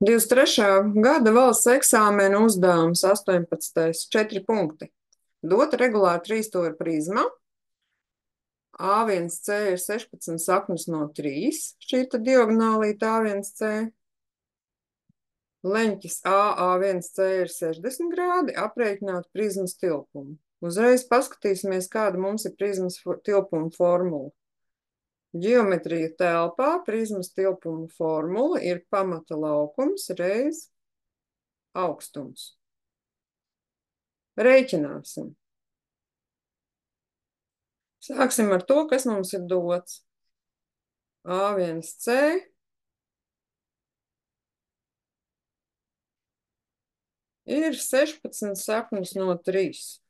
23. gada valsts eksāmena uzdevums 18. 4 punkti. Dot regulāri trīsstūra prizma. A1C ir 16 saknes no 3. Šī ir diagonālīte A1C. Leņķis A1C ir 60 grādi, aprēķināt prizmas tilpumu. Uzreiz paskatīsimies, kāda mums ir prizmas tilpuma formula. Ģeometrija telpā prizmas tilpuma formula ir pamata laukums reiz augstums. Rēķināsim. Sāksim ar to, kas mums ir dots. A1C ir 16 saknes no 3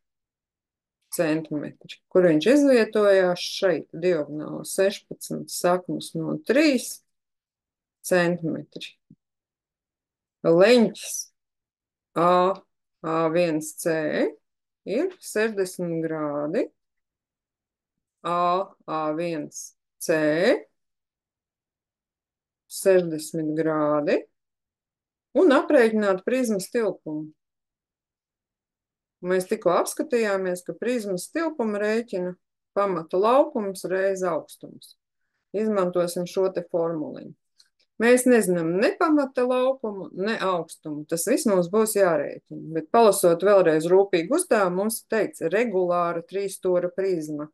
centimetri, kur viņš izvietojās šeit, diagonāli 16 saknes no 3 centimetri. Leņķis A1C ir 60 grādi, A1C 60 grādi un aprēķināt prizmas tilpumu. Mēs tikko apskatījāmies, ka prizmas tilpumu rēķina pamata laukums reiz augstums. Izmantosim šo te formuliņu. Mēs nezinām ne pamata laukumu, ne augstumu. Tas viss mums būs jārēķina. Bet palasot vēlreiz rūpīgi uzdevumu, mums teikts regulāra trīsstūra prizma.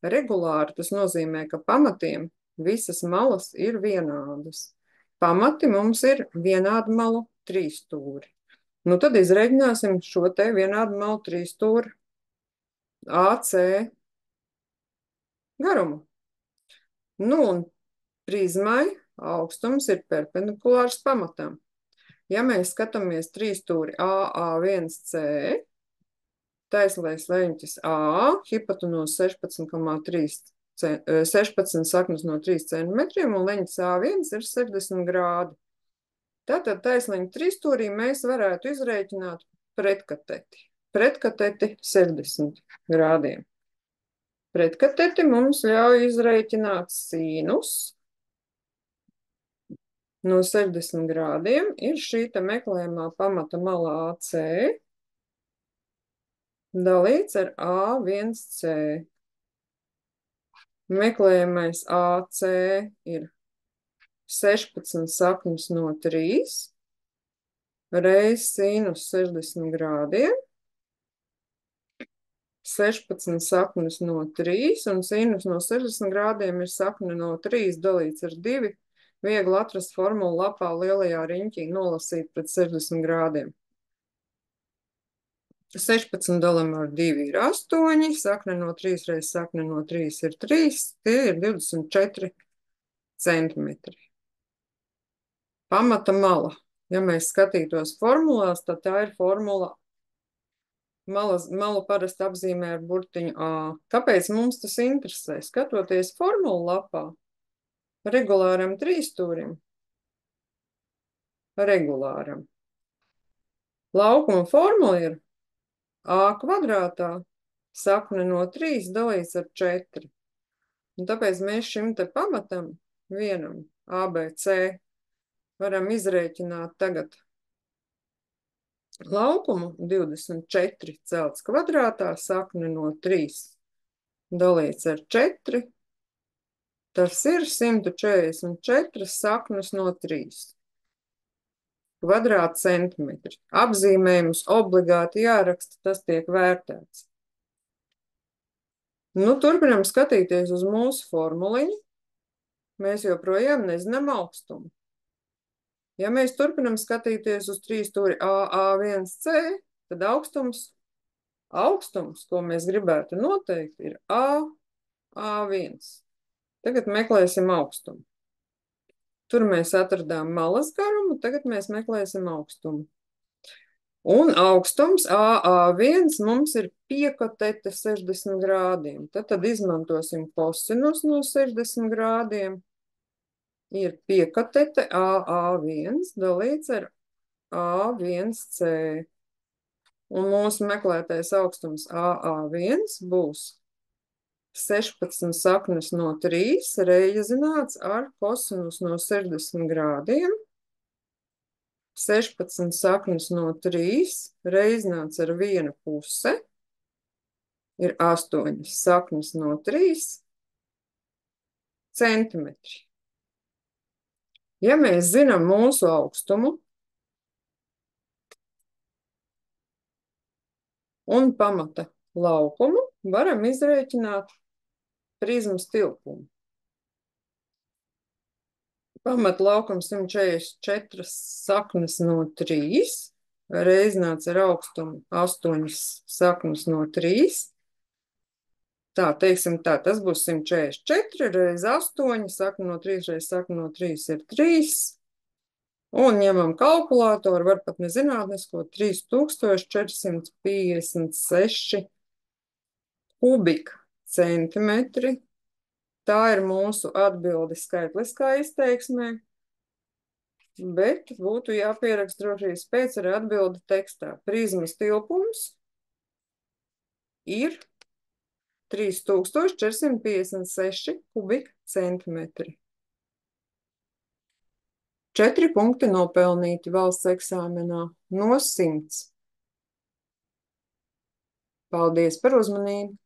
Regulāri tas nozīmē, ka pamatiem visas malas ir vienādas. Pamati mums ir vienādu malu trīsstūri. Nu tad izreģināsim šo te vienādu malu trīsstūri AC garumu. Nu un prizmai augstums ir perpendikulārs pamatam. Ja mēs skatāmies trīsstūri A1C, taislais leņķis A, hipotenūza 16 saknes no 3 centimetriem un leņķis A1 ir 60 grādi. Tātad taisliņa trīsstūrī mēs varētu izrēķināt pretkateti. Pretkateti 60 grādiem. Pretkateti mums ļauj izrēķināt sinus no 60 grādiem. Ir šī te meklējumā pamata mala AC dalīts ar A1C. Meklējamais AC ir 16 saknes no 3 reiz sinus 60 grādiem. 16 saknes no 3 un sinus no 60 grādiem ir sakne no 3 dalīts ar 2. Viegli atrast formulu lapā lielajā riņķī nolasīt pret 60 grādiem. 16 dalam ar 2 ir 8, sakne no 3 reiz sakne no 3 ir 3, tie ir 24 centimetri. Pamata mala. Ja mēs skatītos formulās, tad tā ir formula. Malu parasti apzīmē ar burtiņu A. Kāpēc mums tas interesē? Skatoties formulu lapā, regulāram trīsstūrim, regulāram. Laukuma formula ir A kvadrātā, sakne no 3 dalīts ar 4. Un tāpēc mēs šim te pamatam vienam ABC varam izrēķināt tagad laukumu 24 celts kvadrātā, sakne no 3 dalīts ar 4. Tas ir 144 saknes no 3 kvadrātcentimetri. Apzīmējumus obligāti jāraksta, tas tiek vērtēts. Nu, turpinam skatīties uz mūsu formuliņu. Mēs joprojām nezinām augstumu. Ja mēs turpinam skatīties uz trīsstūri A1C, tad augstums, ko mēs gribētu noteikt, ir A1. Tagad meklēsim augstumu. Tur mēs atradām malas garumu, tagad mēs meklēsim augstumu. Un augstums A1 mums ir piekotete 60 grādiem. Tad izmantosim kosinus no 60 grādiem. Ir piekotete A1 dalīts ar A1C. Un mūsu meklētais augstums A1 būs 16 saknes no 3 reizināts ar kosinus no 60 grādiem. 16 saknes no 3 reiznāts ar 1/2 ir 8 saknes no 3 centimetri. Ja mēs zinām mūsu augstumu un pamata laukumu, varam izrēķināt prizmas tilpumu. Pamata laukums 144 saknes no 3, reiznāts ar augstumu 8 saknes no 3. Tā, teiksim tā, tas būs 144 reiz 8, sakne no 3 reiz sakne no 3 ir 3. Un ņemam kalkulātoru, var pat nezinātnisko, 3456 kubika centimetri. Tā ir mūsu atbilde skaitliskā izteiksmē, bet būtu jāpieraksta drošības pēc arī atbilde tekstā. Prizmas tilpums ir 3456 kubika centimetri. 4 punkti nopelnīti valsts eksāmenā no 100. Paldies par uzmanību!